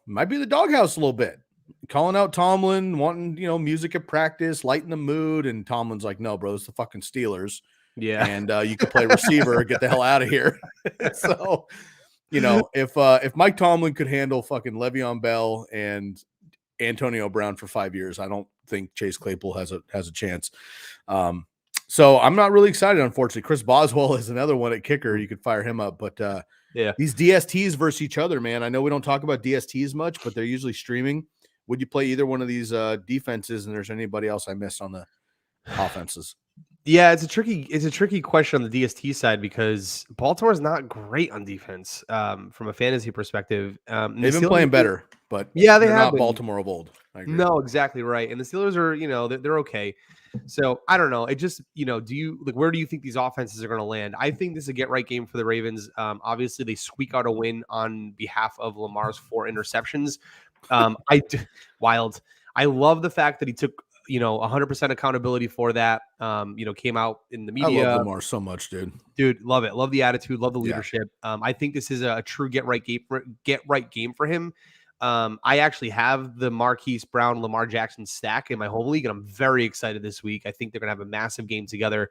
might be the doghouse a little bit. Calling out Tomlin, wanting, music at practice, lighten the mood. And Tomlin's like, no, bro, it's the fucking Steelers. Yeah. And you could play receiver, get the hell out of here. So, if Mike Tomlin could handle fucking Le'Veon Bell and Antonio Brown for 5 years, I don't think Chase Claypool has a chance. So I'm not really excited, unfortunately. Chris Boswell is another one at kicker. You could fire him up. But these DSTs versus each other, man. I know we don't talk about DSTs much, but they're usually streaming. Would you play either one of these defenses? And there's anybody else I missed on the offenses? Yeah, it's a tricky question on the DST side because Baltimore's not great on defense from a fantasy perspective. They've been playing better, but they have not been. Baltimore of old. No, exactly right. And the Steelers are, they're okay. So I don't know. It just, where do you think these offenses are going to land? I think this is a get right game for the Ravens. Obviously, they squeak out a win on behalf of Lamar's 4 interceptions. Wild. I love the fact that he took 100% accountability for that. Came out in the media. I love Lamar so much, dude. Love it. Love the attitude. Love the leadership. I think this is a true get right game for him. I actually have the Marquise Brown, Lamar Jackson stack in my home league, and I'm very excited this week. I think they're going to have a massive game together.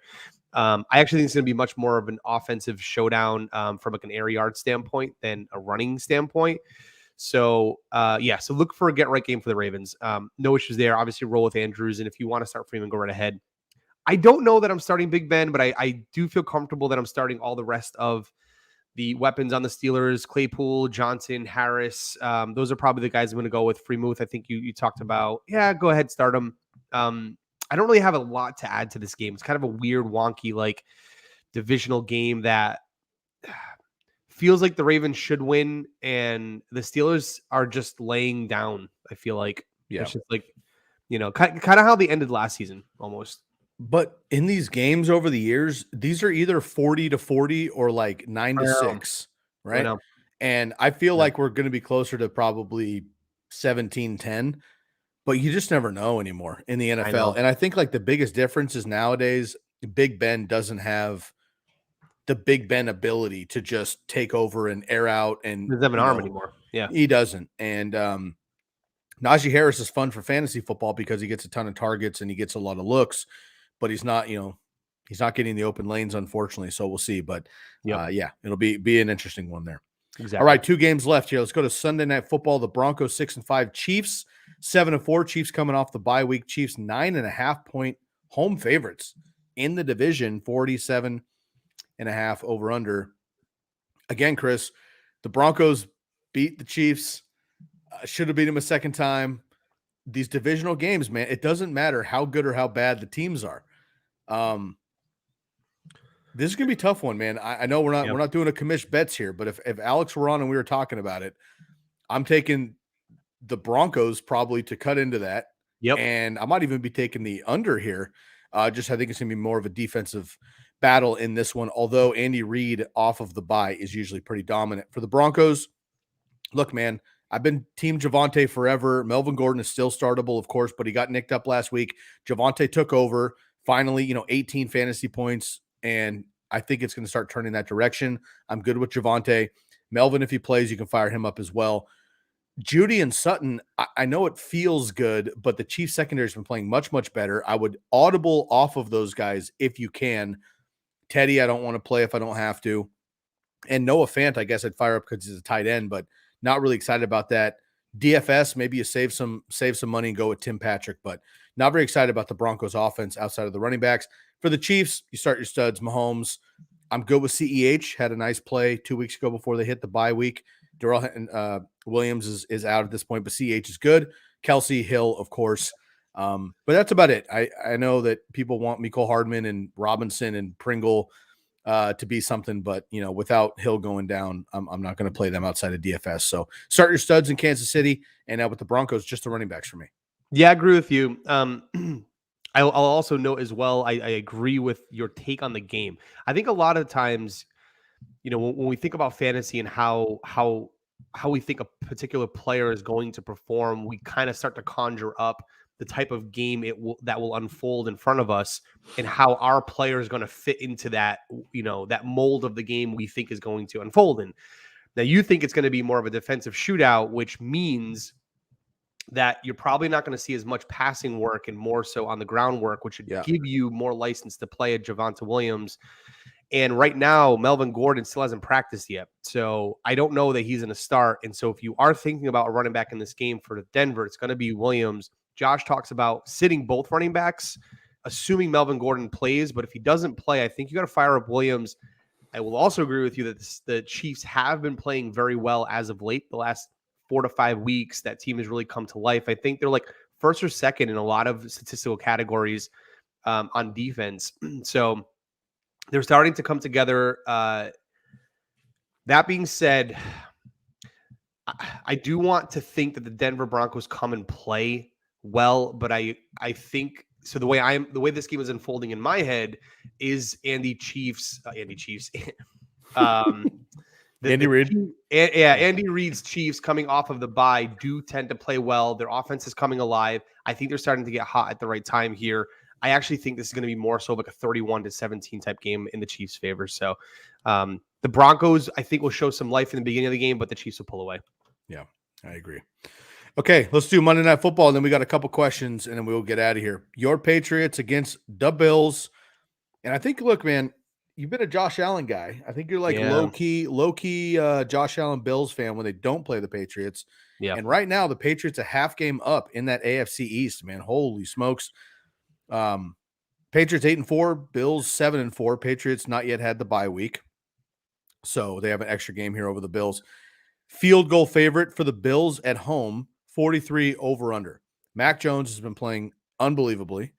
I actually think it's going to be much more of an offensive showdown from like an air yard standpoint than a running standpoint. So, so look for a get-right game for the Ravens. No issues there. Obviously, roll with Andrews, and if you want to start Freeman, go right ahead. I don't know that I'm starting Big Ben, but I do feel comfortable that I'm starting all the rest of the weapons on the Steelers, Claypool, Johnson, Harris. Those are probably the guys I'm going to go with. Freemuth, I think you talked about. Yeah, go ahead, start them. I don't really have a lot to add to this game. It's kind of a weird, wonky, like, divisional game that feels like the Ravens should win, and the Steelers are just laying down. I feel like it's just like, kind of how they ended last season almost. But in these games over the years, these are either 40-40 or like 9-6, right? And I feel like we're going to be closer to probably 17-10. but you just never know anymore in the I know. NFL. And I think like the biggest difference is nowadays Big Ben doesn't have the Big Ben ability to just take over and air out, and Doesn't have an arm anymore. Yeah. he doesn't. And Najee Harris is fun for fantasy football because he gets a ton of targets and he gets a lot of looks, but he's not, he's not getting the open lanes, unfortunately. So we'll see. But yeah, it'll be an interesting one there. Exactly. All right, 2 games left here. Let's go to Sunday Night Football. The Broncos 6-5, Chiefs 7-4. Chiefs coming off the bye week. Chiefs 9.5-point home favorites in the division, 47.5 over under. Again, Chris, the Broncos beat the Chiefs. Should have beat them a second time. These divisional games, man, it doesn't matter how good or how bad the teams are. This is gonna be a tough one, man. I know we're not doing a commish bets here, but if Alex were on and we were talking about it, I'm taking the Broncos probably to cut into that. Yep. And I might even be taking the under here. Just I think it's gonna be more of a defensive battle in this one. Although Andy Reid off of the bye is usually pretty dominant for the Broncos. Look, man, I've been Team Javonte forever. Melvin Gordon is still startable, of course, but he got nicked up last week. Javonte took over. Finally, 18 fantasy points, and I think it's going to start turning that direction. I'm good with Javonte. Melvin, if he plays, you can fire him up as well. Judy and Sutton, I know it feels good, but the Chiefs secondary has been playing much, much better. I would audible off of those guys if you can. Teddy, I don't want to play if I don't have to. And Noah Fant, I guess I'd fire up because he's a tight end, but not really excited about that. DFS, maybe you save some money and go with Tim Patrick, but not very excited about the Broncos offense outside of the running backs. For the Chiefs, you start your studs. Mahomes, I'm good with CEH. Had a nice play 2 weeks ago before they hit the bye week. Darnold Williams is out at this point, but CEH is good. Kelsey, Hill, of course. But that's about it. I know that people want Mecole Hardman and Robinson and Pringle to be something, but without Hill going down, I'm not going to play them outside of DFS. So start your studs in Kansas City, and now with the Broncos, just the running backs for me. Yeah, I agree with you. I'll also note as well, I agree with your take on the game. I think a lot of times, when we think about fantasy and how we think a particular player is going to perform, we kind of start to conjure up the type of game that will unfold in front of us and how our player is going to fit into that, that mold of the game we think is going to unfold in. Now, you think it's going to be more of a defensive shootout, which means that you're probably not going to see as much passing work and more so on the ground work, which would give you more license to play at Javonte Williams. And right now, Melvin Gordon still hasn't practiced yet. So I don't know that he's going to start. And so if you are thinking about a running back in this game for Denver, it's going to be Williams. Josh talks about sitting both running backs, assuming Melvin Gordon plays. But if he doesn't play, I think you got to fire up Williams. I will also agree with you that the Chiefs have been playing very well as of late. The last 4 to 5 weeks, that team has really come to life. I think they're like first or second in a lot of statistical categories on defense. So they're starting to come together. That being said, I do want to think that the Denver Broncos come and play well, but I think so. The way this game is unfolding in my head is Andy Andy Reid. Andy Reid's Chiefs coming off of the bye do tend to play well. Their offense is coming alive. I think they're starting to get hot at the right time here. I actually think this is going to be more so like a 31-17 type game in the Chiefs' favor. So the Broncos, I think, will show some life in the beginning of the game, but the Chiefs will pull away. Yeah, I agree. Okay, let's do Monday Night Football, and then we got a couple questions, and then we'll get out of here. Your Patriots against the Bills. And I think, look, man, you've been a Josh Allen guy. I think you're like low-key Josh Allen Bills fan when they don't play the Patriots. Yeah. And right now, the Patriots a half game up in that AFC East, man. Holy smokes. Patriots 8-4, Bills 7-4. Patriots not yet had the bye week, so they have an extra game here over the Bills. Field goal favorite for the Bills at home, 43 over under. Mac Jones has been playing unbelievably.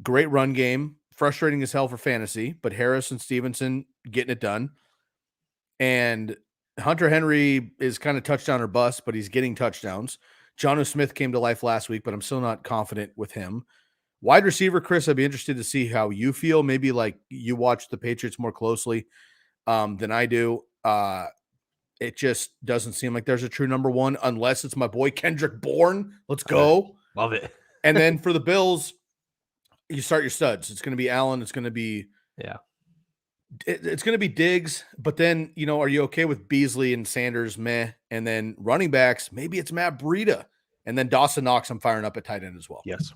Great run game, frustrating as hell for fantasy, but Harris and Stevenson getting it done. And Hunter Henry is kind of touchdown or bust, but he's getting touchdowns. Jonnu Smith came to life last week, but I'm still not confident with him. Wide receiver, Chris, I'd be interested to see how you feel. Maybe like you watch the Patriots more closely than I do. It just doesn't seem like there's a true number one unless it's my boy Kendrick Bourne. Let's go. Love it. And then for the Bills, you start your studs. It's going to be Allen. It's going to be it's going to be Diggs. But then, are you okay with Beasley and Sanders? Meh. And then running backs, maybe it's Matt Breida. And then Dawson Knox, I'm firing up at tight end as well. Yes.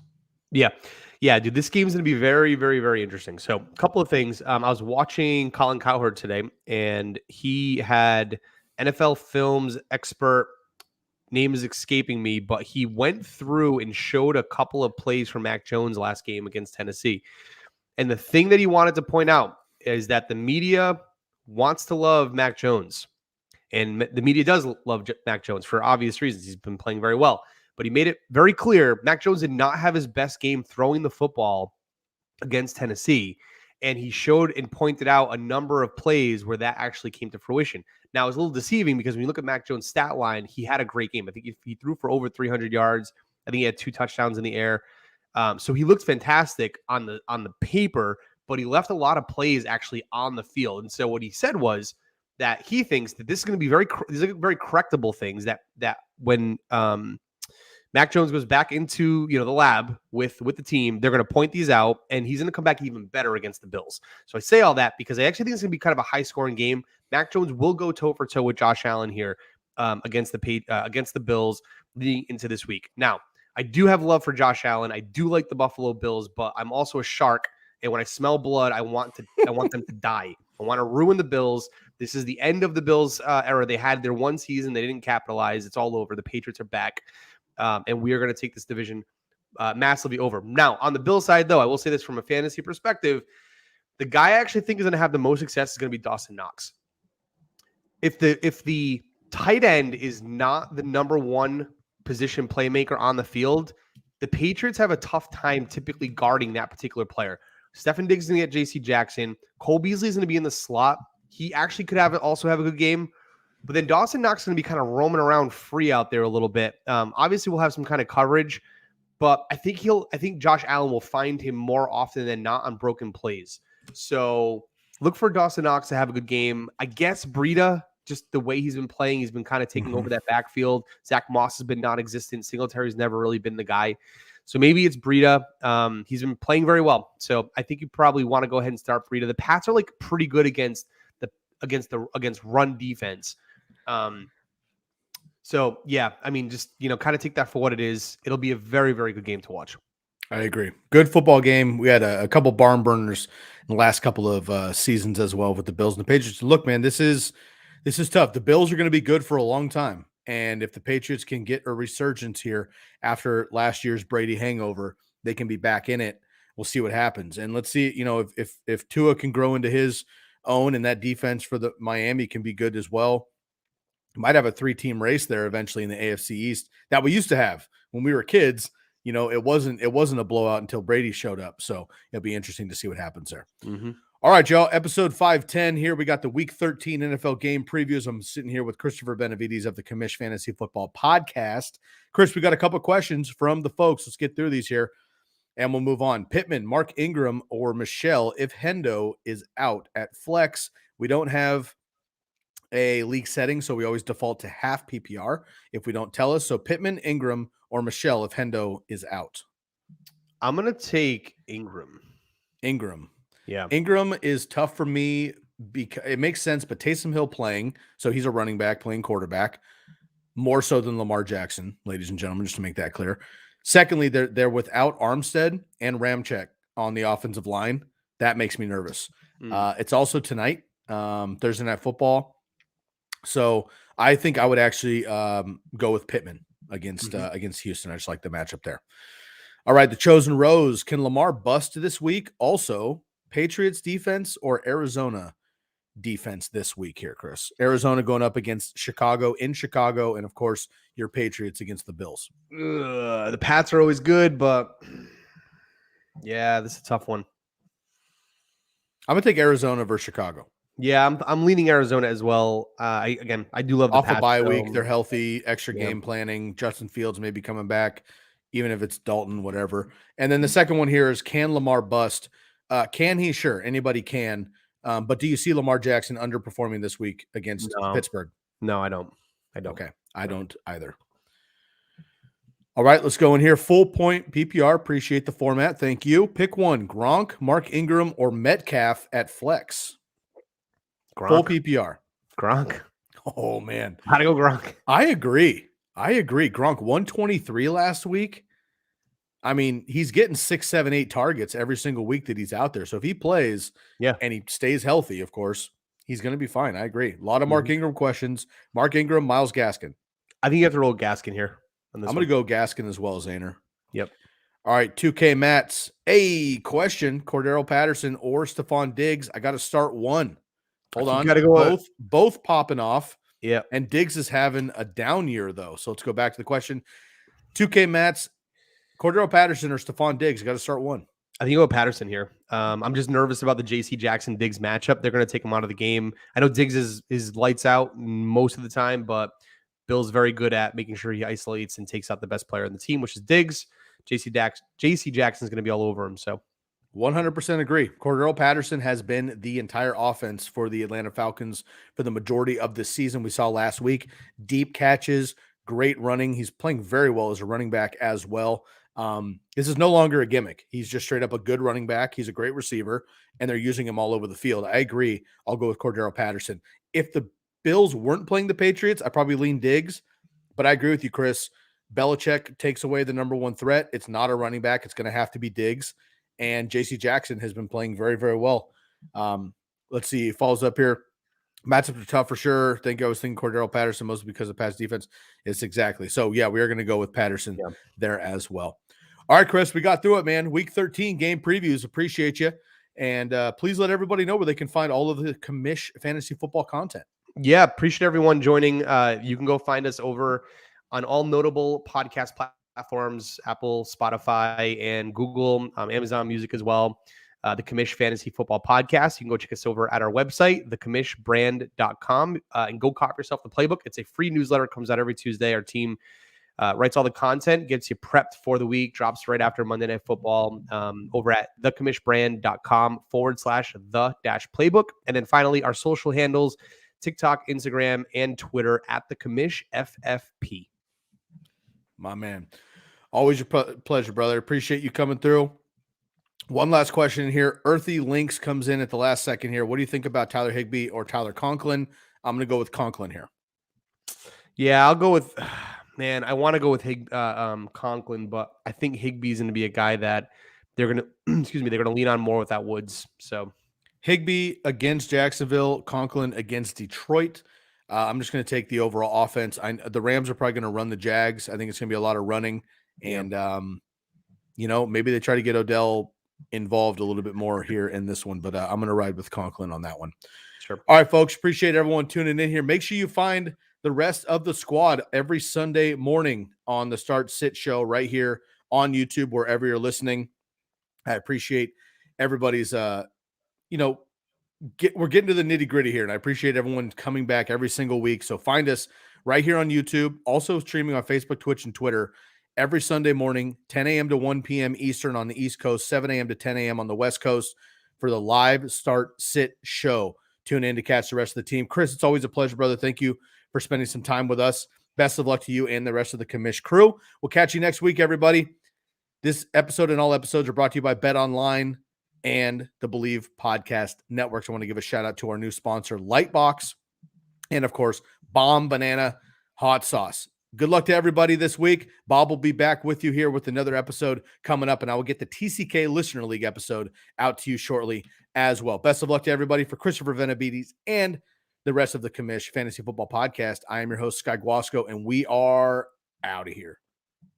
Yeah, dude, this game's going to be very, very, very interesting. So a couple of things. I was watching Colin Cowherd today, and he had NFL Films expert, name is escaping me, but he went through and showed a couple of plays from Mac Jones last game against Tennessee. And the thing that he wanted to point out is that the media wants to love Mac Jones. And the media does love Mac Jones for obvious reasons. He's been playing very well. But he made it very clear Mac Jones did not have his best game throwing the football against Tennessee. And he showed and pointed out a number of plays where that actually came to fruition. Now, it was a little deceiving because when you look at Mac Jones' stat line, he had a great game. I think he threw for over 300 yards. I think he had 2 touchdowns in the air. So he looked fantastic on the paper, but he left a lot of plays actually on the field. And so what he said was that he thinks that this is going to be these are very correctable things that when Mac Jones goes back into the lab with the team, they're going to point these out, and he's going to come back even better against the Bills. So I say all that because I actually think it's going to be kind of a high-scoring game. Mac Jones will go toe-for-toe with Josh Allen here against the Bills leading into this week. Now, I do have love for Josh Allen. I do like the Buffalo Bills, but I'm also a shark, and when I smell blood, I want them to die. I want to ruin the Bills. This is the end of the Bills era. They had their one season. They didn't capitalize. It's all over. The Patriots are back. And we are going to take this division massively over. Now, on the Bills side, though, I will say this from a fantasy perspective. The guy I actually think is going to have the most success is going to be Dawson Knox. If the tight end is not the number one position playmaker on the field, the Patriots have a tough time typically guarding that particular player. Stefan Diggs is going to get J.C. Jackson. Cole Beasley is going to be in the slot. He actually could also have a good game. But then Dawson Knox is going to be kind of roaming around free out there a little bit. Obviously, we'll have some kind of coverage, but I think Josh Allen will find him more often than not on broken plays. So look for Dawson Knox to have a good game. I guess Breida, just the way he's been playing, he's been kind of taking over that backfield. Zach Moss has been non-existent. Singletary's never really been the guy. So maybe it's Breida. He's been playing very well. So I think you probably want to go ahead and start Breida. The Pats are like pretty good against run defense. So yeah, I mean, just, kind of take that for what it is. It'll be a very, very good game to watch. I agree. Good football game. We had a couple barn burners in the last couple of seasons as well with the Bills and the Patriots. Look, man, this is tough. The Bills are going to be good for a long time. And if the Patriots can get a resurgence here after last year's Brady hangover, they can be back in it. We'll see what happens. And let's see, if Tua can grow into his own and that defense for the Miami can be good as well. Might have a 3-team race there eventually in the AFC East that we used to have when we were kids. It wasn't a blowout until Brady showed up. So it'll be interesting to see what happens there. Mm-hmm. All right, y'all. Episode 510 here. We got the Week 13 NFL game previews. I'm sitting here with Christopher Benavides of the Commish Fantasy Football Podcast. Chris, we got a couple questions from the folks. Let's get through these here, and we'll move on. Pittman, Mark Ingram, or Michelle if Hendo is out at flex. We don't have a league setting, so we always default to half PPR if we don't tell us. So Pittman, Ingram, or Michelle if Hendo is out. I'm going to take Ingram. Yeah. Ingram is tough for me because it makes sense, but Taysom Hill playing, so he's a running back playing quarterback, more so than Lamar Jackson, ladies and gentlemen, just to make that clear. Secondly, they're without Armstead and Ramczyk on the offensive line. That makes me nervous. It's also tonight, Thursday Night Football. So I think I would actually go with Pittman against Houston. I just like the matchup there. All right, the Chosen Rose. Can Lamar bust this week? Also, Patriots defense or Arizona defense this week here, Chris? Arizona going up against Chicago in Chicago, and of course, your Patriots against the Bills. The Pats are always good, but yeah, this is a tough one. I'm going to take Arizona versus Chicago. Yeah, I'm leaning Arizona as well. I do love the Pats. Off a bye week, they're healthy, extra game planning. Justin Fields may be coming back, even if it's Dalton, whatever. And then the second one here is, can Lamar bust? Can he? Sure, anybody can. But do you see Lamar Jackson underperforming this week against Pittsburgh? No, I don't. Okay, I don't either. All right, let's go in here. Full point PPR. Appreciate the format. Thank you. Pick one: Gronk, Mark Ingram, or Metcalf at flex. Full Gronk. PPR. Gronk. Oh man, Gotta go Gronk. I agree. Gronk 123 last week. I mean, he's getting 6, 7, 8 targets every single week that he's out there. So if he plays, and he stays healthy, of course, he's going to be fine. I agree. A lot of Mark Ingram questions. Mark Ingram, Myles Gaskin. I think you have to roll Gaskin here. I'm going to go Gaskin as well, Zaner. Yep. All right, 2K Mats. Question: Cordero Patterson or Stefan Diggs? I got to start one. Hold on. Got to go both popping off. Yeah. And Diggs is having a down year, though. So let's go back to the question. 2K Mats, Cordero Patterson or Stefan Diggs? Got to start one. I think you go Patterson here. I'm just nervous about the J.C. Jackson-Diggs matchup. They're going to take him out of the game. I know Diggs is lights out most of the time, but Bill's very good at making sure he isolates and takes out the best player on the team, which is Diggs. J.C. Jackson's going to be all over him. So 100% agree. Cordero Patterson has been the entire offense for the Atlanta Falcons for the majority of this season. We saw last week, deep catches, great running. He's playing very well as a running back as well. This is no longer a gimmick. He's just straight up a good running back. He's a great receiver, and they're using him all over the field. I agree. I'll go with Cordero Patterson. If the Bills weren't playing the Patriots, I'd probably lean Diggs, but I agree with you, Chris. Belichick takes away the number one threat. It's not a running back. It's going to have to be Diggs. And J.C. Jackson has been playing very, very well. Let's see. He follows up here. Matchups are tough for sure. I think I was thinking Cordero Patterson mostly because of pass defense. It's exactly. So, yeah, we are going to go with Patterson there as well. All right, Chris, we got through it, man. Week 13 game previews. Appreciate you. And please let everybody know where they can find all of the Commish fantasy football content. Yeah, appreciate everyone joining. You can go find us over on all notable podcast platforms, Apple, Spotify, and Google, Amazon Music as well. The Commish Fantasy Football Podcast. You can go check us over at our website, thecommishbrand.com, and go cop yourself the playbook. It's a free newsletter. It comes out every Tuesday. Our team writes all the content, gets you prepped for the week, drops right after Monday Night Football over at thecommishbrand.com/the-playbook. And then finally, our social handles, TikTok, Instagram, and Twitter at the Commish FFP. My man. Always your pleasure, brother. Appreciate you coming through. One last question in here. Earthy Links comes in at the last second here. What do you think about Tyler Higbee or Tyler Conklin? I'm going to go with Conklin here. Yeah, I'll go with man. I want to go with Conklin, but I think Higbee's going to be a guy that they're going to they're going to lean on more with that Woods. So Higbee against Jacksonville, Conklin against Detroit. I'm just going to take the overall offense. The Rams are probably going to run the Jags. I think it's going to be a lot of running, and maybe they try to get Odell involved a little bit more here in this one, but I'm going to ride with Conklin on that one. Sure. All right, folks, appreciate everyone tuning in here. Make sure you find the rest of the squad every Sunday morning on the Start Sit Show right here on YouTube, wherever you're listening. I appreciate everybody's, we're getting to the nitty gritty here, and I appreciate everyone coming back every single week. So find us right here on YouTube, also streaming on Facebook, Twitch, and Twitter every Sunday morning, 10 a.m. to 1 p.m. Eastern on the East Coast, 7 a.m. to 10 a.m. on the West Coast for the live Start Sit Show. Tune in to catch the rest of the team. Chris, it's always a pleasure, brother. Thank you for spending some time with us. Best of luck to you and the rest of the Commish crew. We'll catch you next week, everybody. This episode and all episodes are brought to you by Bet Online and the Believe Podcast Networks. I want to give a shout out to our new sponsor, Lightbox, and of course, Bomb Banana Hot Sauce. Good luck to everybody this week. Bob will be back with you here with another episode coming up, and I will get the TCK Listener League episode out to you shortly as well. Best of luck to everybody. For Christopher Benavides and the rest of the Commish Fantasy Football Podcast, I am your host, Sky Guasco, and we are out of here.